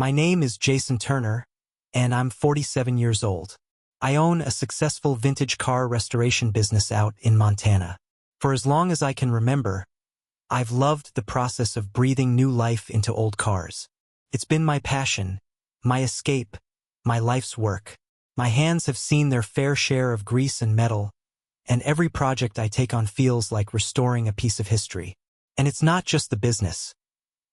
My name is Jason Turner, and I'm 47 years old. I own a successful vintage car restoration business out in Montana. For as long as I can remember, I've loved the process of breathing new life into old cars. It's been my passion, my escape, my life's work. My hands have seen their fair share of grease and metal, and every project I take on feels like restoring a piece of history. And it's not just the business.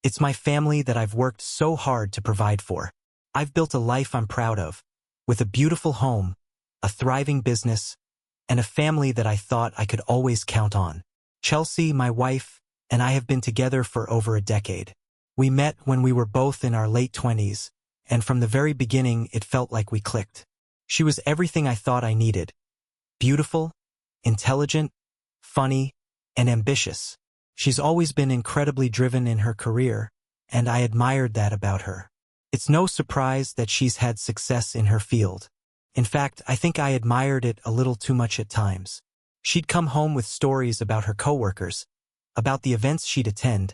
It's my family that I've worked so hard to provide for. I've built a life I'm proud of, with a beautiful home, a thriving business, and a family that I thought I could always count on. Chelsea, my wife, and I have been together for over a decade. We met when we were both in our late 20s, and from the very beginning it felt like we clicked. She was everything I thought I needed. Beautiful, intelligent, funny, and ambitious. She's always been incredibly driven in her career, and I admired that about her. It's no surprise that she's had success in her field. In fact, I think I admired it a little too much at times. She'd come home with stories about her coworkers, about the events she'd attend,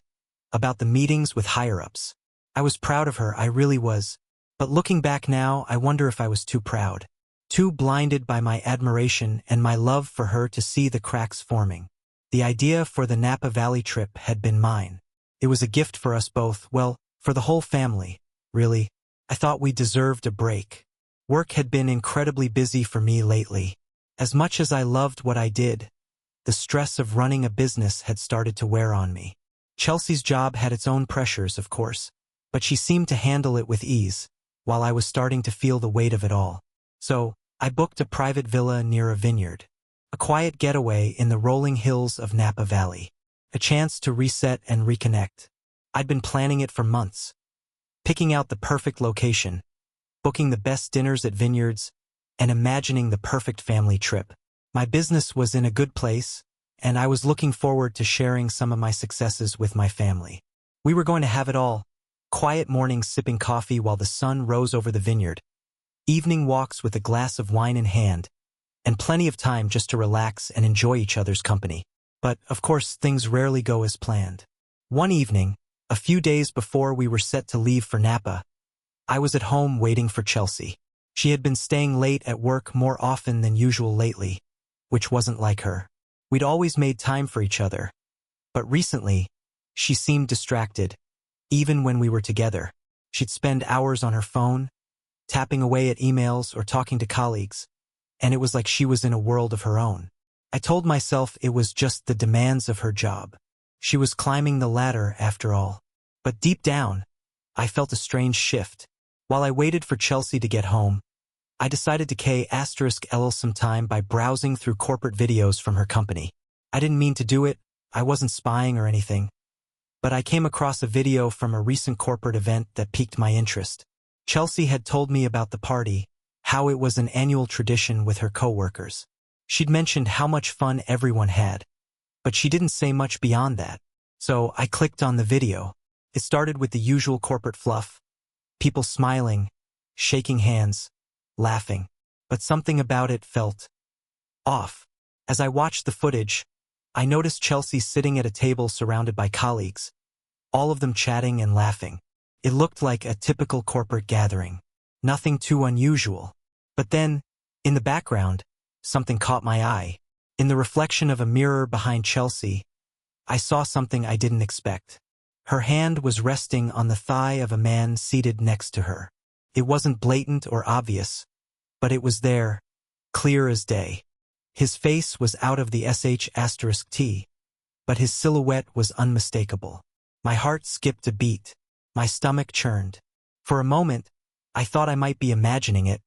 about the meetings with higher-ups. I was proud of her, I really was. But looking back now, I wonder if I was too proud. Too blinded by my admiration and my love for her to see the cracks forming. The idea for the Napa Valley trip had been mine. It was a gift for us both, well, for the whole family, really. I thought we deserved a break. Work had been incredibly busy for me lately. As much as I loved what I did, the stress of running a business had started to wear on me. Chelsea's job had its own pressures, of course, but she seemed to handle it with ease, while I was starting to feel the weight of it all. So, I booked a private villa near a vineyard. A quiet getaway in the rolling hills of Napa Valley. A chance to reset and reconnect. I'd been planning it for months. Picking out the perfect location, booking the best dinners at vineyards, and imagining the perfect family trip. My business was in a good place, and I was looking forward to sharing some of my successes with my family. We were going to have it all. Quiet mornings sipping coffee while the sun rose over the vineyard. Evening walks with a glass of wine in hand, and plenty of time just to relax and enjoy each other's company. But, of course, things rarely go as planned. One evening, a few days before we were set to leave for Napa, I was at home waiting for Chelsea. She had been staying late at work more often than usual lately, which wasn't like her. We'd always made time for each other. But recently, she seemed distracted. Even when we were together, she'd spend hours on her phone, tapping away at emails or talking to colleagues, and it was like she was in a world of her own. I told myself it was just the demands of her job. She was climbing the ladder after all. But deep down, I felt a strange shift. While I waited for Chelsea to get home, I decided to kill some time by browsing through corporate videos from her company. I didn't mean to do it, I wasn't spying or anything. But I came across a video from a recent corporate event that piqued my interest. Chelsea had told me about the party, how it was an annual tradition with her coworkers. She'd mentioned how much fun everyone had, but she didn't say much beyond that. So I clicked on the video. It started with the usual corporate fluff. People smiling, shaking hands, laughing. But something about it felt off. As I watched the footage, I noticed Chelsea sitting at a table surrounded by colleagues, all of them chatting and laughing. It looked like a typical corporate gathering. Nothing too unusual. But then, in the background, something caught my eye. In the reflection of a mirror behind Chelsea, I saw something I didn't expect. Her hand was resting on the thigh of a man seated next to her. It wasn't blatant or obvious, but it was there, clear as day. His face was out of the sh*t, but his silhouette was unmistakable. My heart skipped a beat. My stomach churned. For a moment, I thought I might be imagining it,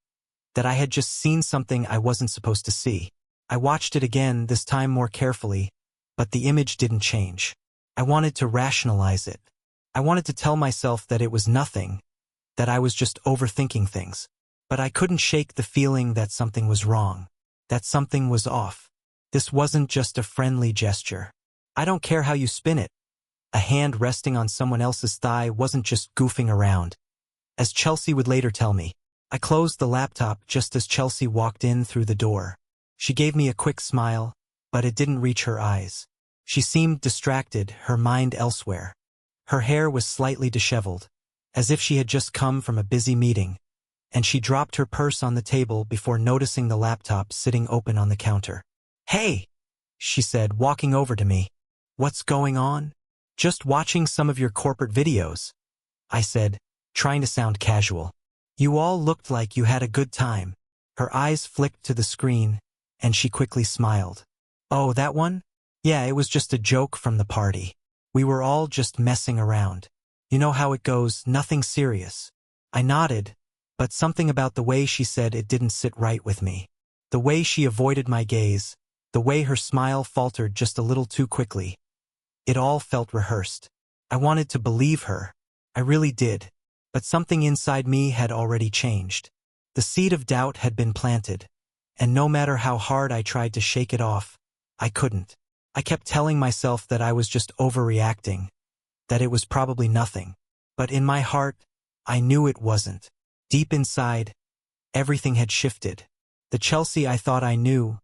that I had just seen something I wasn't supposed to see. I watched it again, this time more carefully, but the image didn't change. I wanted to rationalize it. I wanted to tell myself that it was nothing, that I was just overthinking things. But I couldn't shake the feeling that something was wrong, that something was off. This wasn't just a friendly gesture. I don't care how you spin it. A hand resting on someone else's thigh wasn't just goofing around. As Chelsea would later tell me, I closed the laptop just as Chelsea walked in through the door. She gave me a quick smile, but it didn't reach her eyes. She seemed distracted, her mind elsewhere. Her hair was slightly disheveled, as if she had just come from a busy meeting, and she dropped her purse on the table before noticing the laptop sitting open on the counter. "Hey," she said, walking over to me. "What's going on?" "Just watching some of your corporate videos," I said, trying to sound casual. "You all looked like you had a good time." Her eyes flicked to the screen, and she quickly smiled. "Oh, that one? Yeah, it was just a joke from the party. We were all just messing around. You know how it goes, nothing serious." I nodded, but something about the way she said it didn't sit right with me. The way she avoided my gaze, the way her smile faltered just a little too quickly. It all felt rehearsed. I wanted to believe her. I really did. But something inside me had already changed. The seed of doubt had been planted, and no matter how hard I tried to shake it off, I couldn't. I kept telling myself that I was just overreacting, that it was probably nothing. But in my heart, I knew it wasn't. Deep inside, everything had shifted. The Chelsea I thought I knew,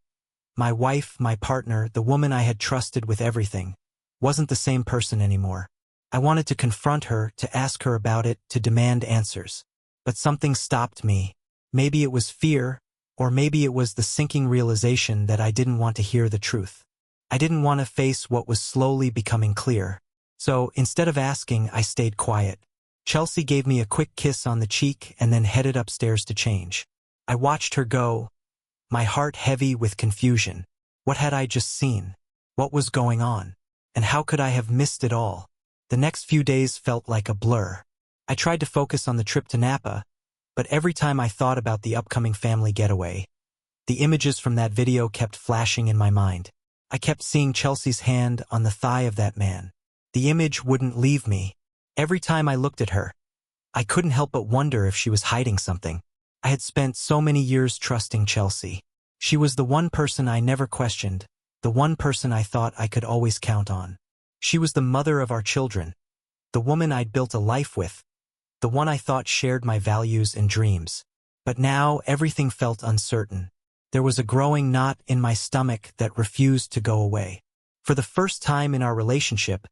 my wife, my partner, the woman I had trusted with everything, wasn't the same person anymore. I wanted to confront her, to ask her about it, to demand answers. But something stopped me. Maybe it was fear, or maybe it was the sinking realization that I didn't want to hear the truth. I didn't want to face what was slowly becoming clear. So, instead of asking, I stayed quiet. Chelsea gave me a quick kiss on the cheek and then headed upstairs to change. I watched her go, my heart heavy with confusion. What had I just seen? What was going on? And how could I have missed it all? The next few days felt like a blur. I tried to focus on the trip to Napa, but every time I thought about the upcoming family getaway, the images from that video kept flashing in my mind. I kept seeing Chelsea's hand on the thigh of that man. The image wouldn't leave me. Every time I looked at her, I couldn't help but wonder if she was hiding something. I had spent so many years trusting Chelsea. She was the one person I never questioned, the one person I thought I could always count on. She was the mother of our children, the woman I'd built a life with, the one I thought shared my values and dreams. But now everything felt uncertain. There was a growing knot in my stomach that refused to go away. For the first time in our relationship,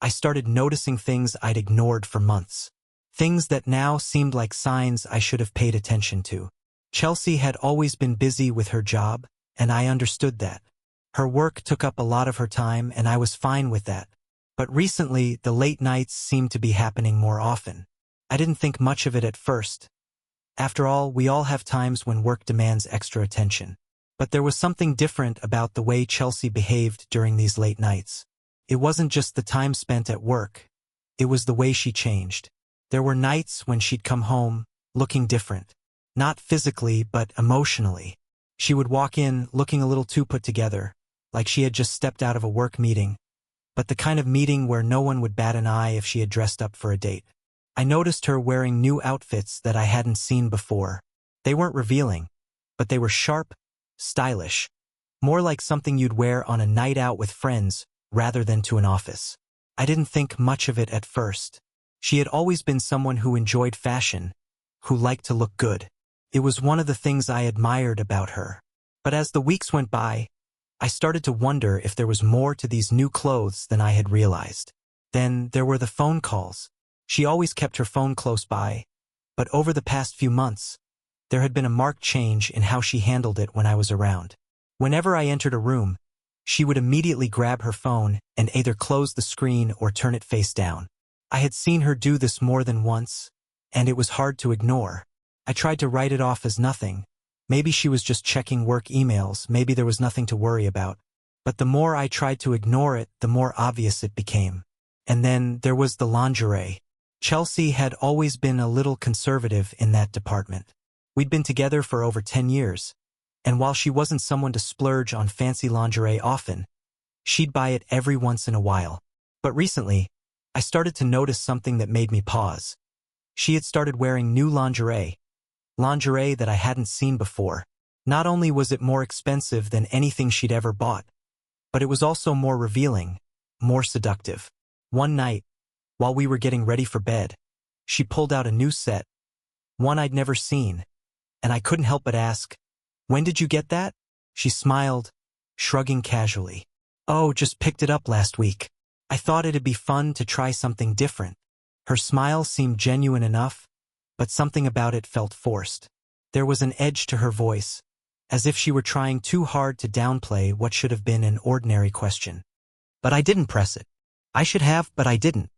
I started noticing things I'd ignored for months. Things that now seemed like signs I should have paid attention to. Chelsea had always been busy with her job, and I understood that. Her work took up a lot of her time, and I was fine with that. But recently, the late nights seemed to be happening more often. I didn't think much of it at first. After all, we all have times when work demands extra attention. But there was something different about the way Chelsea behaved during these late nights. It wasn't just the time spent at work. It was the way she changed. There were nights when she'd come home, looking different. Not physically, but emotionally. She would walk in, looking a little too put together, like she had just stepped out of a work meeting, but the kind of meeting where no one would bat an eye if she had dressed up for a date. I noticed her wearing new outfits that I hadn't seen before. They weren't revealing, but they were sharp, stylish. More like something you'd wear on a night out with friends rather than to an office. I didn't think much of it at first. She had always been someone who enjoyed fashion, who liked to look good. It was one of the things I admired about her. But as the weeks went by, I started to wonder if there was more to these new clothes than I had realized. Then there were the phone calls. She always kept her phone close by, but over the past few months, there had been a marked change in how she handled it when I was around. Whenever I entered a room, she would immediately grab her phone and either close the screen or turn it face down. I had seen her do this more than once, and it was hard to ignore. I tried to write it off as nothing. Maybe she was just checking work emails, maybe there was nothing to worry about. But the more I tried to ignore it, the more obvious it became. And then there was the lingerie. Chelsea had always been a little conservative in that department. We'd been together for over 10 years, and while she wasn't someone to splurge on fancy lingerie often, she'd buy it every once in a while. But recently, I started to notice something that made me pause. She had started wearing new lingerie that I hadn't seen before. Not only was it more expensive than anything she'd ever bought, but it was also more revealing, more seductive. One night, while we were getting ready for bed, she pulled out a new set, one I'd never seen, and I couldn't help but ask, "When did you get that?" She smiled, shrugging casually. "Oh, just picked it up last week. I thought it'd be fun to try something different." Her smile seemed genuine enough, but something about it felt forced. There was an edge to her voice, as if she were trying too hard to downplay what should have been an ordinary question. But I didn't press it. I should have, but I didn't.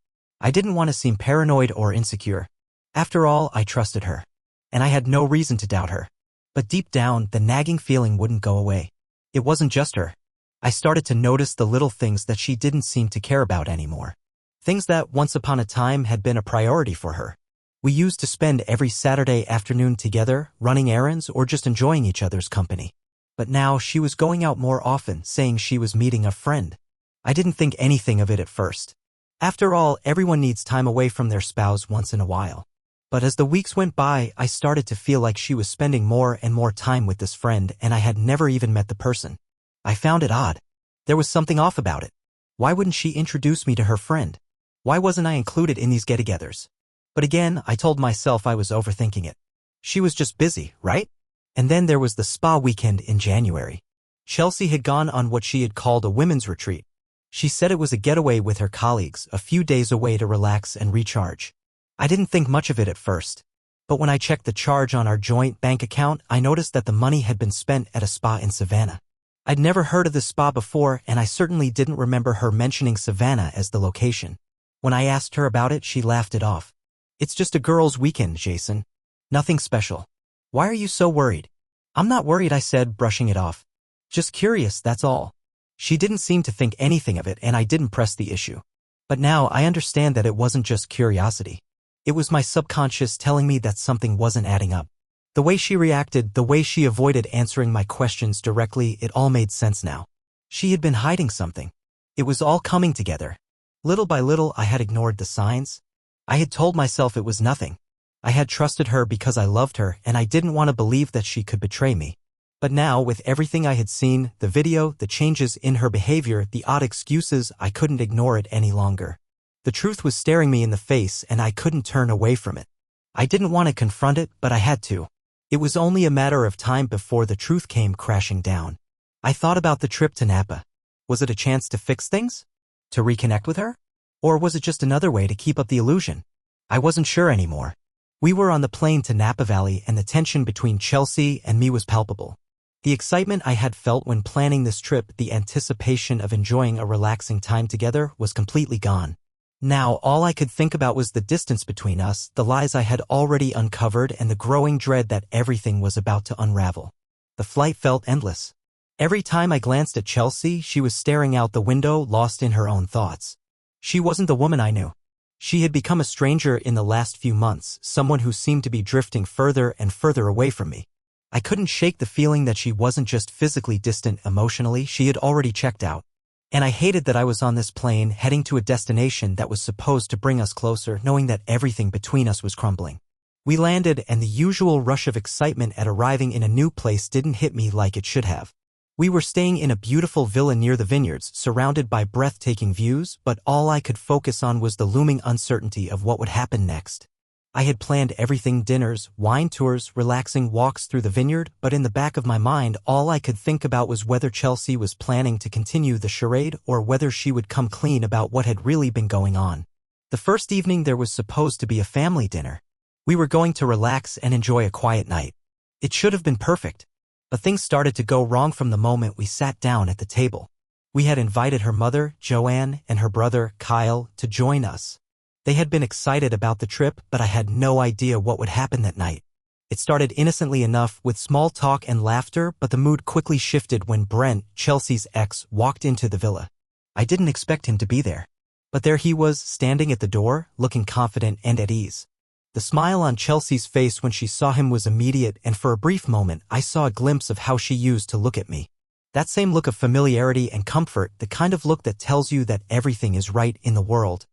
I didn't want to seem paranoid or insecure. After all, I trusted her, and I had no reason to doubt her. But deep down, the nagging feeling wouldn't go away. It wasn't just her. I started to notice the little things that she didn't seem to care about anymore. Things that once upon a time had been a priority for her. We used to spend every Saturday afternoon together, running errands or just enjoying each other's company. But now she was going out more often, saying she was meeting a friend. I didn't think anything of it at first. After all, everyone needs time away from their spouse once in a while. But as the weeks went by, I started to feel like she was spending more and more time with this friend, and I had never even met the person. I found it odd. There was something off about it. Why wouldn't she introduce me to her friend? Why wasn't I included in these get-togethers? But again, I told myself I was overthinking it. She was just busy, right? And then there was the spa weekend in January. Chelsea had gone on what she had called a women's retreat. She said it was a getaway with her colleagues, a few days away to relax and recharge. I didn't think much of it at first. But when I checked the charge on our joint bank account, I noticed that the money had been spent at a spa in Savannah. I'd never heard of this spa before, and I certainly didn't remember her mentioning Savannah as the location. When I asked her about it, she laughed it off. It's just a girls' weekend, Jason. Nothing special. Why are you so worried? I'm not worried, I said, brushing it off. Just curious, that's all. She didn't seem to think anything of it, and I didn't press the issue. But now I understand that it wasn't just curiosity. It was my subconscious telling me that something wasn't adding up. The way she reacted, the way she avoided answering my questions directly, it all made sense now. She had been hiding something. It was all coming together. Little by little, I had ignored the signs. I had told myself it was nothing. I had trusted her because I loved her, and I didn't want to believe that she could betray me. But now, with everything I had seen, the video, the changes in her behavior, the odd excuses, I couldn't ignore it any longer. The truth was staring me in the face, and I couldn't turn away from it. I didn't want to confront it, but I had to. It was only a matter of time before the truth came crashing down. I thought about the trip to Napa. Was it a chance to fix things? To reconnect with her? Or was it just another way to keep up the illusion? I wasn't sure anymore. We were on the plane to Napa Valley, and the tension between Chelsea and me was palpable. The excitement I had felt when planning this trip, the anticipation of enjoying a relaxing time together, was completely gone. Now all I could think about was the distance between us, the lies I had already uncovered, and the growing dread that everything was about to unravel. The flight felt endless. Every time I glanced at Chelsea, she was staring out the window, lost in her own thoughts. She wasn't the woman I knew. She had become a stranger in the last few months, someone who seemed to be drifting further and further away from me. I couldn't shake the feeling that she wasn't just physically distant emotionally, she had already checked out. And I hated that I was on this plane, heading to a destination that was supposed to bring us closer, knowing that everything between us was crumbling. We landed, and the usual rush of excitement at arriving in a new place didn't hit me like it should have. We were staying in a beautiful villa near the vineyards, surrounded by breathtaking views, but all I could focus on was the looming uncertainty of what would happen next. I had planned everything: dinners, wine tours, relaxing walks through the vineyard, but in the back of my mind, all I could think about was whether Chelsea was planning to continue the charade or whether she would come clean about what had really been going on. The first evening there was supposed to be a family dinner. We were going to relax and enjoy a quiet night. It should have been perfect. But things started to go wrong from the moment we sat down at the table. We had invited her mother, Joanne, and her brother, Kyle, to join us. They had been excited about the trip, but I had no idea what would happen that night. It started innocently enough, with small talk and laughter, but the mood quickly shifted when Brent, Chelsea's ex, walked into the villa. I didn't expect him to be there. But there he was, standing at the door, looking confident and at ease. The smile on Chelsea's face when she saw him was immediate, and for a brief moment I saw a glimpse of how she used to look at me. That same look of familiarity and comfort, the kind of look that tells you that everything is right in the world.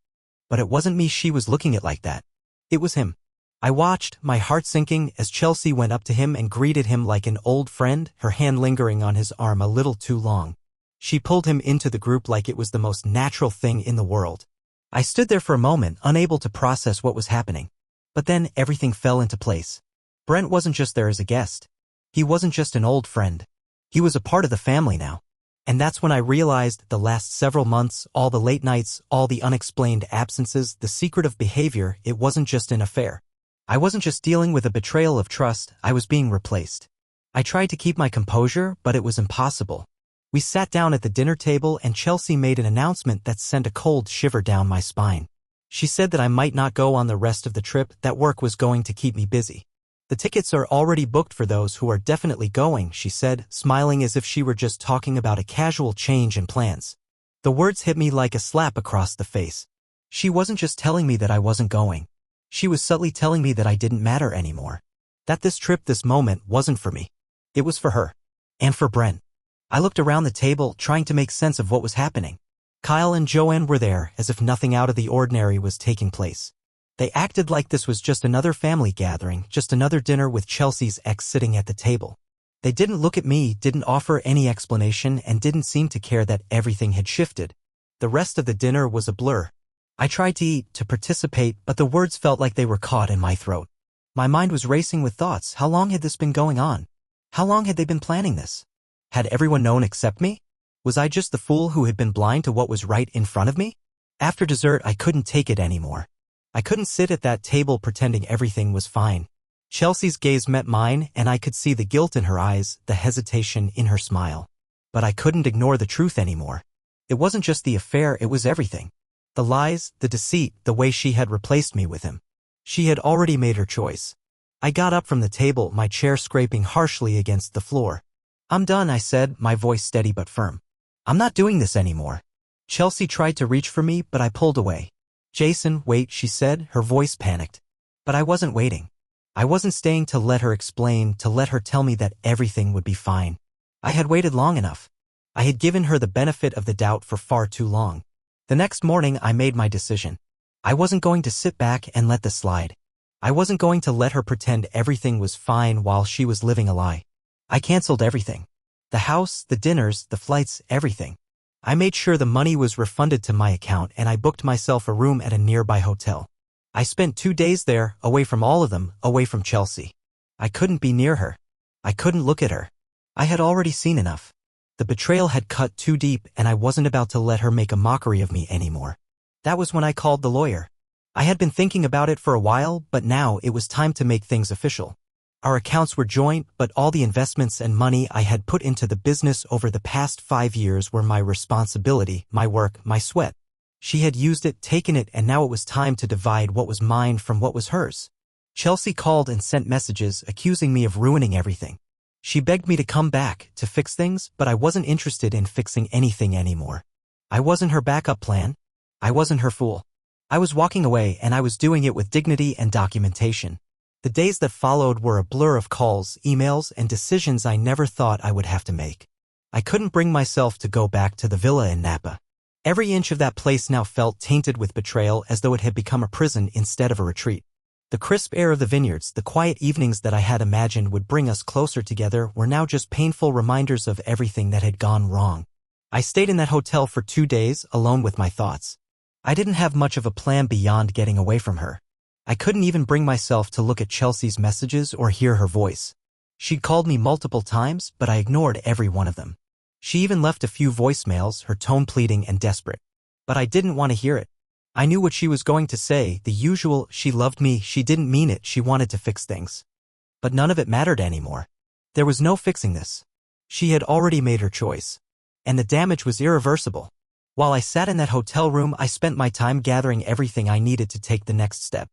But it wasn't me she was looking at like that. It was him. I watched, my heart sinking, as Chelsea went up to him and greeted him like an old friend, her hand lingering on his arm a little too long. She pulled him into the group like it was the most natural thing in the world. I stood there for a moment, unable to process what was happening. But then everything fell into place. Brent wasn't just there as a guest. He wasn't just an old friend. He was a part of the family now. And that's when I realized the last several months, all the late nights, all the unexplained absences, the secret of behavior, it wasn't just an affair. I wasn't just dealing with a betrayal of trust, I was being replaced. I tried to keep my composure, but it was impossible. We sat down at the dinner table and Chelsea made an announcement that sent a cold shiver down my spine. She said that I might not go on the rest of the trip, that work was going to keep me busy. The tickets are already booked for those who are definitely going, she said, smiling as if she were just talking about a casual change in plans. The words hit me like a slap across the face. She wasn't just telling me that I wasn't going. She was subtly telling me that I didn't matter anymore. That this trip, this moment, wasn't for me. It was for her. And for Brent. I looked around the table, trying to make sense of what was happening. Kyle and Joanne were there, as if nothing out of the ordinary was taking place. They acted like this was just another family gathering, just another dinner with Chelsea's ex sitting at the table. They didn't look at me, didn't offer any explanation, and didn't seem to care that everything had shifted. The rest of the dinner was a blur. I tried to eat, to participate, but the words felt like they were caught in my throat. My mind was racing with thoughts. How long had this been going on? How long had they been planning this? Had everyone known except me? Was I just the fool who had been blind to what was right in front of me? After dessert, I couldn't take it anymore. I couldn't sit at that table pretending everything was fine. Chelsea's gaze met mine, and I could see the guilt in her eyes, the hesitation in her smile. But I couldn't ignore the truth anymore. It wasn't just the affair, it was everything. The lies, the deceit, the way she had replaced me with him. She had already made her choice. I got up from the table, my chair scraping harshly against the floor. I'm done, I said, my voice steady but firm. I'm not doing this anymore. Chelsea tried to reach for me, but I pulled away. Jason, wait, she said, her voice panicked. But I wasn't waiting. I wasn't staying to let her explain, to let her tell me that everything would be fine. I had waited long enough. I had given her the benefit of the doubt for far too long. The next morning, I made my decision. I wasn't going to sit back and let this slide. I wasn't going to let her pretend everything was fine while she was living a lie. I canceled everything. The house, the dinners, the flights, everything. I made sure the money was refunded to my account and I booked myself a room at a nearby hotel. I spent 2 days there, away from all of them, away from Chelsea. I couldn't be near her. I couldn't look at her. I had already seen enough. The betrayal had cut too deep and I wasn't about to let her make a mockery of me anymore. That was when I called the lawyer. I had been thinking about it for a while, but now it was time to make things official. Our accounts were joint, but all the investments and money I had put into the business over the past 5 years were my responsibility, my work, my sweat. She had used it, taken it, and now it was time to divide what was mine from what was hers. Chelsea called and sent messages accusing me of ruining everything. She begged me to come back, to fix things, but I wasn't interested in fixing anything anymore. I wasn't her backup plan. I wasn't her fool. I was walking away and I was doing it with dignity and documentation. The days that followed were a blur of calls, emails, and decisions I never thought I would have to make. I couldn't bring myself to go back to the villa in Napa. Every inch of that place now felt tainted with betrayal, as though it had become a prison instead of a retreat. The crisp air of the vineyards, the quiet evenings that I had imagined would bring us closer together, were now just painful reminders of everything that had gone wrong. I stayed in that hotel for 2 days, alone with my thoughts. I didn't have much of a plan beyond getting away from her. I couldn't even bring myself to look at Chelsea's messages or hear her voice. She'd called me multiple times, but I ignored every one of them. She even left a few voicemails, her tone pleading and desperate. But I didn't want to hear it. I knew what she was going to say, the usual, she loved me, she didn't mean it, she wanted to fix things. But none of it mattered anymore. There was no fixing this. She had already made her choice. And the damage was irreversible. While I sat in that hotel room, I spent my time gathering everything I needed to take the next step.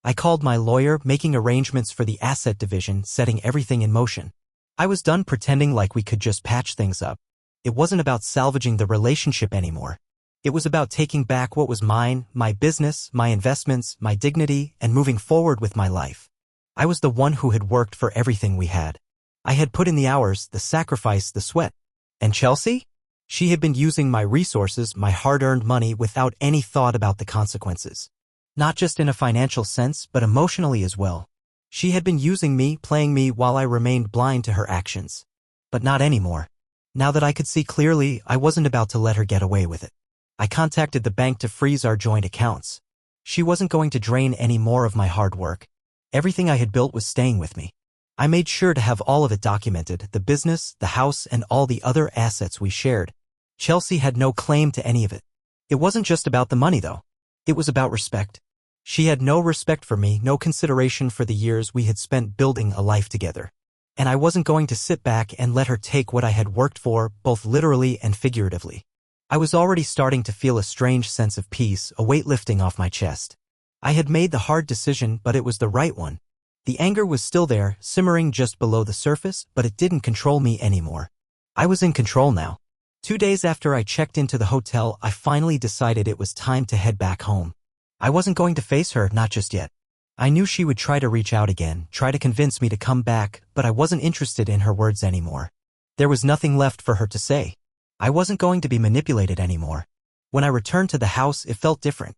I called my lawyer, making arrangements for the asset division, setting everything in motion. I was done pretending like we could just patch things up. It wasn't about salvaging the relationship anymore. It was about taking back what was mine, my business, my investments, my dignity, and moving forward with my life. I was the one who had worked for everything we had. I had put in the hours, the sacrifice, the sweat. And Chelsea? She had been using my resources, my hard-earned money, without any thought about the consequences. Not just in a financial sense, but emotionally as well. She had been using me, playing me while I remained blind to her actions. But not anymore. Now that I could see clearly, I wasn't about to let her get away with it. I contacted the bank to freeze our joint accounts. She wasn't going to drain any more of my hard work. Everything I had built was staying with me. I made sure to have all of it documented, the business, the house, and all the other assets we shared. Chelsea had no claim to any of it. It wasn't just about the money, though. It was about respect. She had no respect for me, no consideration for the years we had spent building a life together. And I wasn't going to sit back and let her take what I had worked for, both literally and figuratively. I was already starting to feel a strange sense of peace, a weight lifting off my chest. I had made the hard decision, but it was the right one. The anger was still there, simmering just below the surface, but it didn't control me anymore. I was in control now. 2 days after I checked into the hotel, I finally decided it was time to head back home. I wasn't going to face her, not just yet. I knew she would try to reach out again, try to convince me to come back, but I wasn't interested in her words anymore. There was nothing left for her to say. I wasn't going to be manipulated anymore. When I returned to the house, it felt different.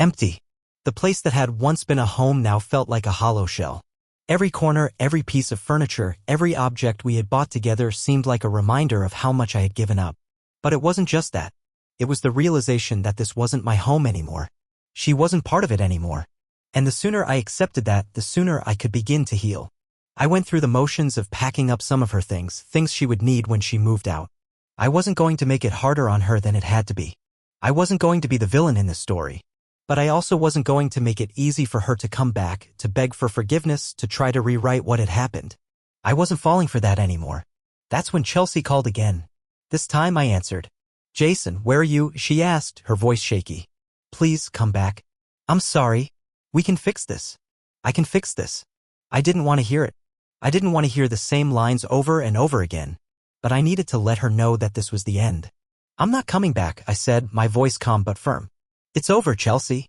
Empty. The place that had once been a home now felt like a hollow shell. Every corner, every piece of furniture, every object we had bought together seemed like a reminder of how much I had given up. But it wasn't just that. It was the realization that this wasn't my home anymore. She wasn't part of it anymore. And the sooner I accepted that, the sooner I could begin to heal. I went through the motions of packing up some of her things she would need when she moved out. I wasn't going to make it harder on her than it had to be. I wasn't going to be the villain in this story. But I also wasn't going to make it easy for her to come back, to beg for forgiveness, to try to rewrite what had happened. I wasn't falling for that anymore. That's when Chelsea called again. This time I answered. "Jason, where are you?" she asked, her voice shaky. "Please come back. I'm sorry. We can fix this. I can fix this." I didn't want to hear it. I didn't want to hear the same lines over and over again. But I needed to let her know that this was the end. "I'm not coming back," I said, my voice calm but firm. "It's over, Chelsea.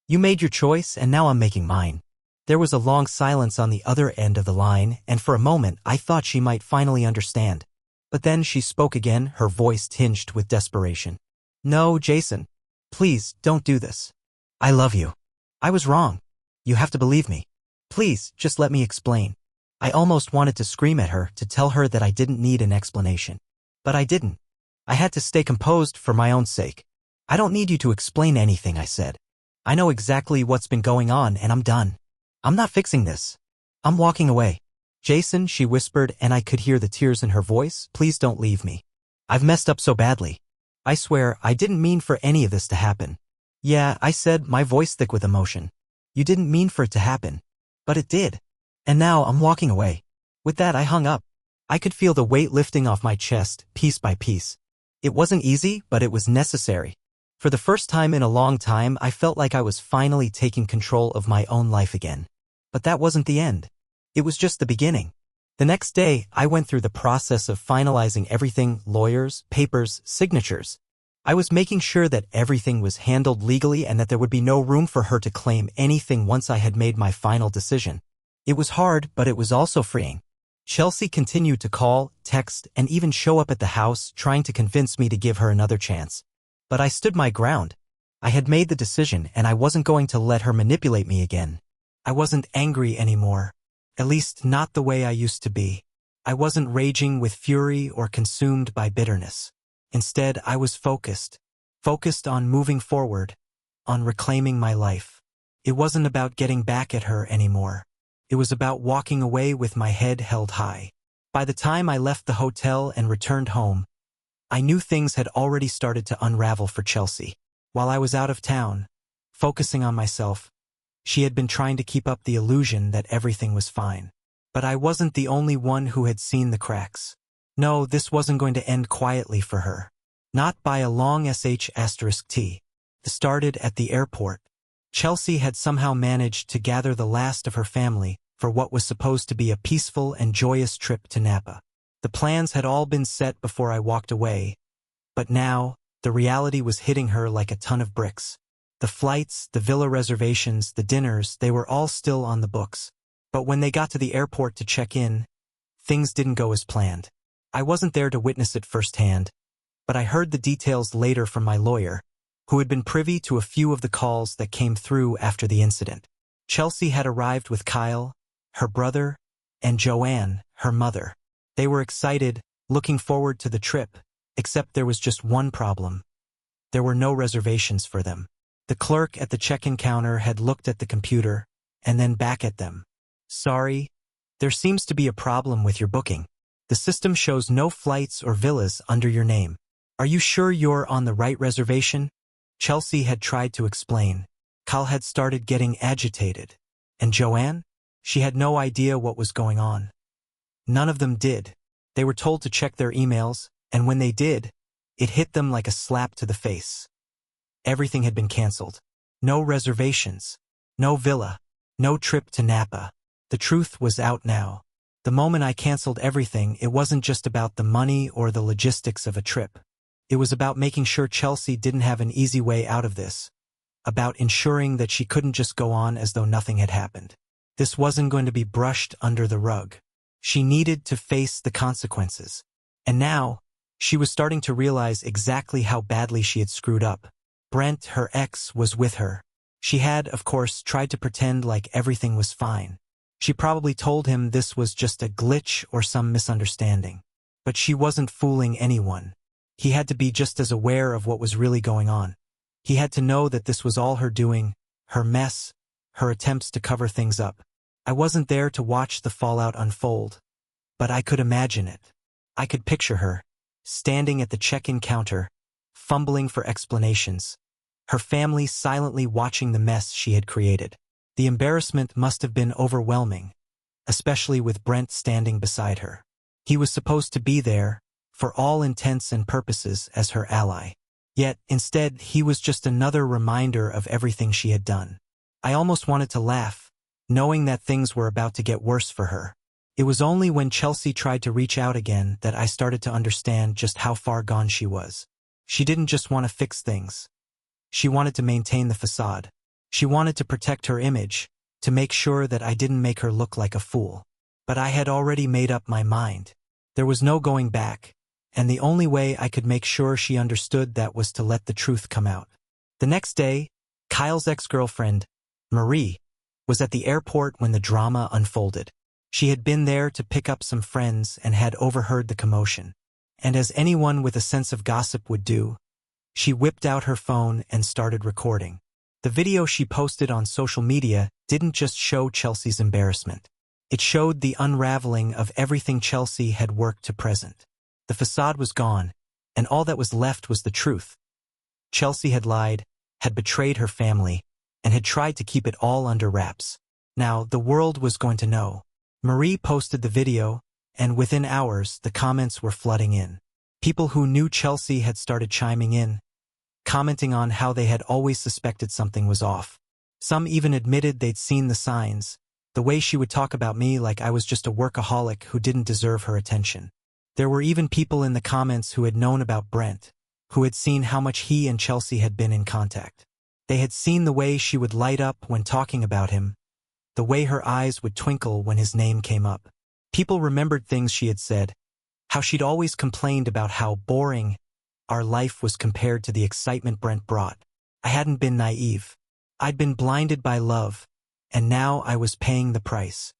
You made your choice, and now I'm making mine." There was a long silence on the other end of the line, and for a moment I thought she might finally understand. But then she spoke again, her voice tinged with desperation. "No, Jason. Please, don't do this. I love you. I was wrong. You have to believe me. Please, just let me explain." I almost wanted to scream at her, to tell her that I didn't need an explanation. But I didn't. I had to stay composed for my own sake. "I don't need you to explain anything," I said. "I know exactly what's been going on, and I'm done. I'm not fixing this. I'm walking away." "Jason," she whispered, and I could hear the tears in her voice, "please don't leave me. I've messed up so badly. I swear, I didn't mean for any of this to happen." "Yeah," I said, my voice thick with emotion. "You didn't mean for it to happen. But it did. And now I'm walking away." With that, I hung up. I could feel the weight lifting off my chest, piece by piece. It wasn't easy, but it was necessary. For the first time in a long time, I felt like I was finally taking control of my own life again. But that wasn't the end. It was just the beginning. The next day, I went through the process of finalizing everything: lawyers, papers, signatures. I was making sure that everything was handled legally and that there would be no room for her to claim anything once I had made my final decision. It was hard, but it was also freeing. Chelsea continued to call, text, and even show up at the house, trying to convince me to give her another chance. But I stood my ground. I had made the decision, and I wasn't going to let her manipulate me again. I wasn't angry anymore. At least not the way I used to be. I wasn't raging with fury or consumed by bitterness. Instead, I was focused on moving forward, on reclaiming my life. It wasn't about getting back at her anymore. It was about walking away with my head held high. By the time I left the hotel and returned home, I knew things had already started to unravel for Chelsea. While I was out of town, focusing on myself, she had been trying to keep up the illusion that everything was fine. But I wasn't the only one who had seen the cracks. No, this wasn't going to end quietly for her. Not by a long sh*t. It started at the airport. Chelsea had somehow managed to gather the last of her family for what was supposed to be a peaceful and joyous trip to Napa. The plans had all been set before I walked away, but now, the reality was hitting her like a ton of bricks. The flights, the villa reservations, the dinners, they were all still on the books. But when they got to the airport to check in, things didn't go as planned. I wasn't there to witness it firsthand, but I heard the details later from my lawyer, who had been privy to a few of the calls that came through after the incident. Chelsea had arrived with Kyle, her brother, and Joanne, her mother. They were excited, looking forward to the trip, except there was just one problem. There were no reservations for them. The clerk at the check-in counter had looked at the computer, and then back at them. "Sorry, there seems to be a problem with your booking. The system shows no flights or villas under your name." Are you sure you're on the right reservation? Chelsea had tried to explain. Kyle had started getting agitated. And Joanne? She had no idea what was going on. None of them did. They were told to check their emails, and when they did, it hit them like a slap to the face. Everything had been canceled. No reservations. No villa. No trip to Napa. The truth was out now. The moment I canceled everything, it wasn't just about the money or the logistics of a trip. It was about making sure Chelsea didn't have an easy way out of this. About ensuring that she couldn't just go on as though nothing had happened. This wasn't going to be brushed under the rug. She needed to face the consequences. And now, she was starting to realize exactly how badly she had screwed up. Brent, her ex, was with her. She had, of course, tried to pretend like everything was fine. She probably told him this was just a glitch or some misunderstanding. But she wasn't fooling anyone. He had to be just as aware of what was really going on. He had to know that this was all her doing, her mess, her attempts to cover things up. I wasn't there to watch the fallout unfold, but I could imagine it. I could picture her, standing at the check-in counter, fumbling for explanations. Her family silently watching the mess she had created. The embarrassment must have been overwhelming, especially with Brent standing beside her. He was supposed to be there, for all intents and purposes, as her ally. Yet, instead, he was just another reminder of everything she had done. I almost wanted to laugh, knowing that things were about to get worse for her. It was only when Chelsea tried to reach out again that I started to understand just how far gone she was. She didn't just want to fix things. She wanted to maintain the facade. She wanted to protect her image, to make sure that I didn't make her look like a fool. But I had already made up my mind. There was no going back, and the only way I could make sure she understood that was to let the truth come out. The next day, Kyle's ex-girlfriend, Marie, was at the airport when the drama unfolded. She had been there to pick up some friends and had overheard the commotion. And as anyone with a sense of gossip would do, she whipped out her phone and started recording. The video she posted on social media didn't just show Chelsea's embarrassment. It showed the unraveling of everything Chelsea had worked to present. The facade was gone, and all that was left was the truth. Chelsea had lied, had betrayed her family, and had tried to keep it all under wraps. Now, the world was going to know. Marie posted the video, and within hours, the comments were flooding in. People who knew Chelsea had started chiming in, commenting on how they had always suspected something was off. Some even admitted they'd seen the signs, the way she would talk about me like I was just a workaholic who didn't deserve her attention. There were even people in the comments who had known about Brent, who had seen how much he and Chelsea had been in contact. They had seen the way she would light up when talking about him, the way her eyes would twinkle when his name came up. People remembered things she had said, how she'd always complained about how boring our life was compared to the excitement Brent brought. I hadn't been naive. I'd been blinded by love, and now I was paying the price.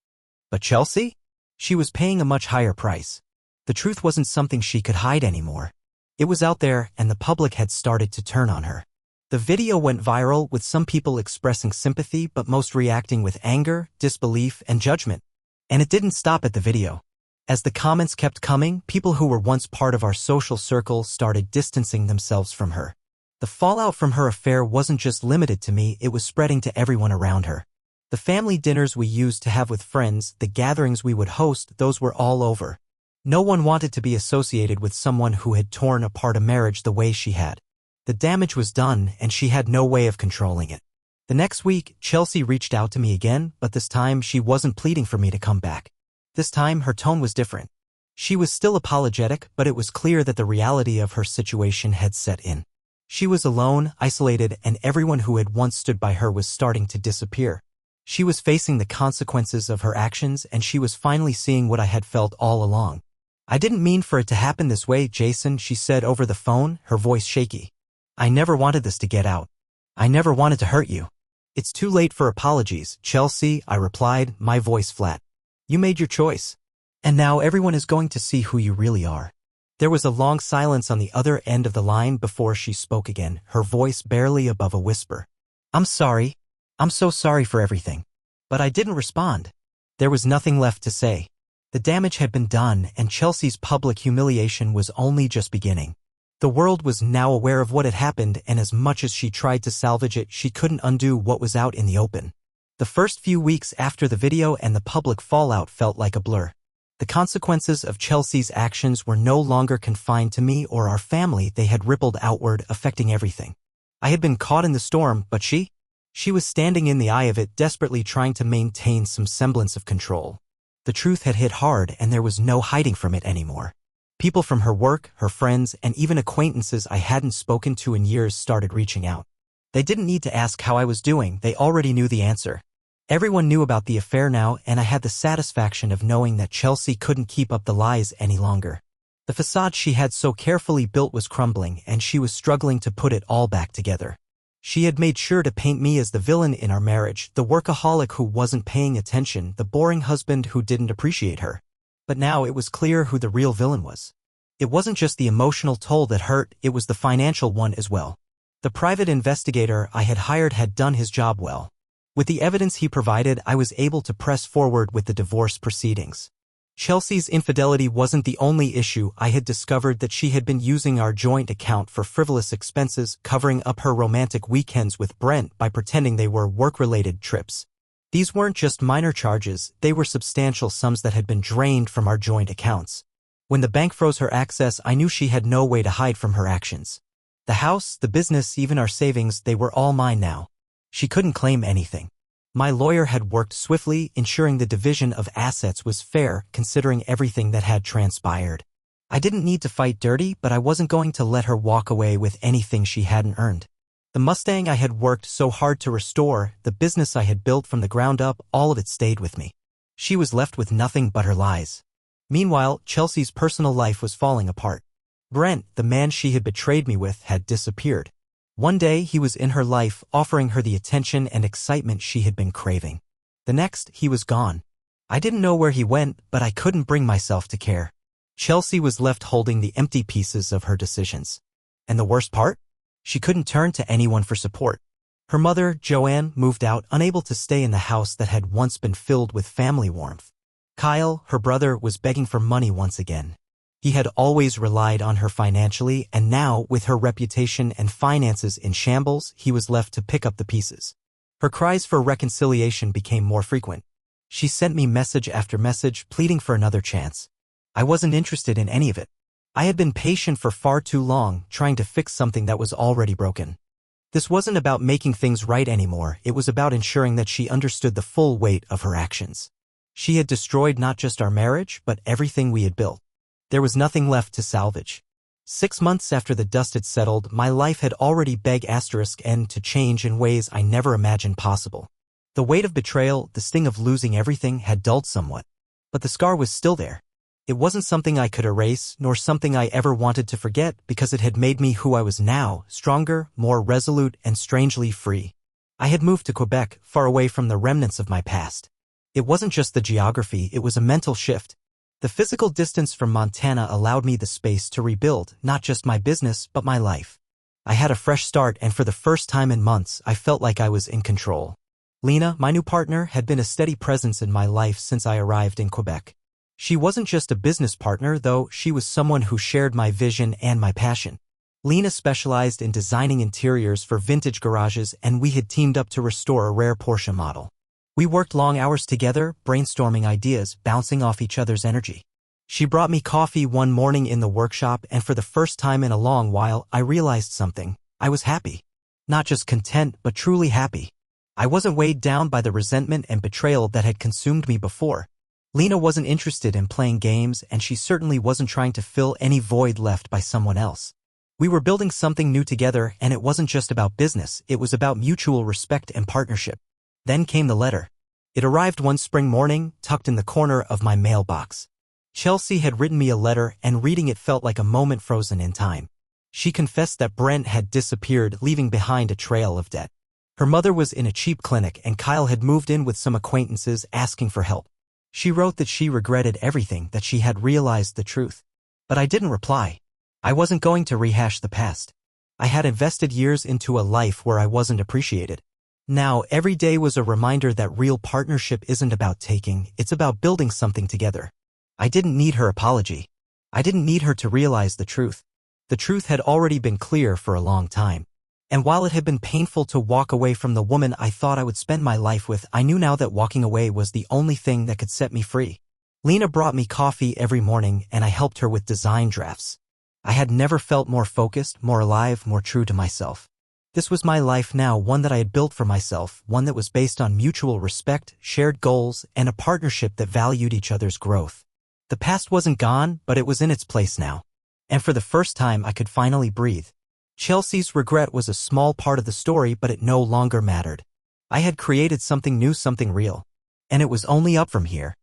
But Chelsea? She was paying a much higher price. The truth wasn't something she could hide anymore. It was out there, and the public had started to turn on her. The video went viral, with some people expressing sympathy but most reacting with anger, disbelief, and judgment. And it didn't stop at the video. As the comments kept coming, people who were once part of our social circle started distancing themselves from her. The fallout from her affair wasn't just limited to me, it was spreading to everyone around her. The family dinners we used to have with friends, the gatherings we would host, those were all over. No one wanted to be associated with someone who had torn apart a marriage the way she had. The damage was done, and she had no way of controlling it. The next week, Chelsea reached out to me again, but this time she wasn't pleading for me to come back. This time, her tone was different. She was still apologetic, but it was clear that the reality of her situation had set in. She was alone, isolated, and everyone who had once stood by her was starting to disappear. She was facing the consequences of her actions, and she was finally seeing what I had felt all along. "I didn't mean for it to happen this way, Jason," she said over the phone, her voice shaky. "I never wanted this to get out. I never wanted to hurt you." "It's too late for apologies, Chelsea," I replied, my voice flat. "You made your choice. And now everyone is going to see who you really are." There was a long silence on the other end of the line before she spoke again, her voice barely above a whisper. "I'm sorry. I'm so sorry for everything." But I didn't respond. There was nothing left to say. The damage had been done, and Chelsea's public humiliation was only just beginning. The world was now aware of what had happened, and as much as she tried to salvage it, she couldn't undo what was out in the open. The first few weeks after the video and the public fallout felt like a blur. The consequences of Chelsea's actions were no longer confined to me or our family. They had rippled outward, affecting everything. I had been caught in the storm, but she was standing in the eye of it, desperately trying to maintain some semblance of control. The truth had hit hard, and there was no hiding from it anymore. People from her work, her friends, and even acquaintances I hadn't spoken to in years started reaching out. They didn't need to ask how I was doing, they already knew the answer. Everyone knew about the affair now, and I had the satisfaction of knowing that Chelsea couldn't keep up the lies any longer. The facade she had so carefully built was crumbling, and she was struggling to put it all back together. She had made sure to paint me as the villain in our marriage, the workaholic who wasn't paying attention, the boring husband who didn't appreciate her. But now it was clear who the real villain was. It wasn't just the emotional toll that hurt, it was the financial one as well. The private investigator I had hired had done his job well. With the evidence he provided, I was able to press forward with the divorce proceedings. Chelsea's infidelity wasn't the only issue. I had discovered that she had been using our joint account for frivolous expenses, covering up her romantic weekends with Brent by pretending they were work-related trips. These weren't just minor charges, they were substantial sums that had been drained from our joint accounts. When the bank froze her access, I knew she had no way to hide from her actions. The house, the business, even our savings, they were all mine now. She couldn't claim anything. My lawyer had worked swiftly, ensuring the division of assets was fair, considering everything that had transpired. I didn't need to fight dirty, but I wasn't going to let her walk away with anything she hadn't earned. The Mustang I had worked so hard to restore, the business I had built from the ground up, all of it stayed with me. She was left with nothing but her lies. Meanwhile, Chelsea's personal life was falling apart. Brent, the man she had betrayed me with, had disappeared. One day he was in her life, offering her the attention and excitement she had been craving. The next, he was gone. I didn't know where he went, but I couldn't bring myself to care. Chelsea was left holding the empty pieces of her decisions. And the worst part? She couldn't turn to anyone for support. Her mother, Joanne, moved out, unable to stay in the house that had once been filled with family warmth. Kyle, her brother, was begging for money once again. He had always relied on her financially, and now, with her reputation and finances in shambles, he was left to pick up the pieces. Her cries for reconciliation became more frequent. She sent me message after message, pleading for another chance. I wasn't interested in any of it. I had been patient for far too long, trying to fix something that was already broken. This wasn't about making things right anymore, it was about ensuring that she understood the full weight of her actions. She had destroyed not just our marriage, but everything we had built. There was nothing left to salvage. 6 months after the dust had settled, my life had already begged *N to change in ways I never imagined possible. The weight of betrayal, the sting of losing everything, had dulled somewhat. But the scar was still there. It wasn't something I could erase, nor something I ever wanted to forget, because it had made me who I was now, stronger, more resolute, and strangely free. I had moved to Quebec, far away from the remnants of my past. It wasn't just the geography, it was a mental shift. The physical distance from Montana allowed me the space to rebuild, not just my business, but my life. I had a fresh start, and for the first time in months, I felt like I was in control. Lena, my new partner, had been a steady presence in my life since I arrived in Quebec. She wasn't just a business partner, though, she was someone who shared my vision and my passion. Lena specialized in designing interiors for vintage garages, and we had teamed up to restore a rare Porsche model. We worked long hours together, brainstorming ideas, bouncing off each other's energy. She brought me coffee one morning in the workshop, and for the first time in a long while, I realized something. I was happy. Not just content, but truly happy. I wasn't weighed down by the resentment and betrayal that had consumed me before. Lena wasn't interested in playing games, and she certainly wasn't trying to fill any void left by someone else. We were building something new together, and it wasn't just about business, it was about mutual respect and partnership. Then came the letter. It arrived one spring morning, tucked in the corner of my mailbox. Chelsea had written me a letter, and reading it felt like a moment frozen in time. She confessed that Brent had disappeared, leaving behind a trail of debt. Her mother was in a cheap clinic, and Kyle had moved in with some acquaintances asking for help. She wrote that she regretted everything, that she had realized the truth. But I didn't reply. I wasn't going to rehash the past. I had invested years into a life where I wasn't appreciated. Now, every day was a reminder that real partnership isn't about taking, it's about building something together. I didn't need her apology. I didn't need her to realize the truth. The truth had already been clear for a long time. And while it had been painful to walk away from the woman I thought I would spend my life with, I knew now that walking away was the only thing that could set me free. Lena brought me coffee every morning and I helped her with design drafts. I had never felt more focused, more alive, more true to myself. This was my life now, one that I had built for myself, one that was based on mutual respect, shared goals, and a partnership that valued each other's growth. The past wasn't gone, but it was in its place now. And for the first time I could finally breathe. Chelsea's regret was a small part of the story, but it no longer mattered. I had created something new, something real. And it was only up from here.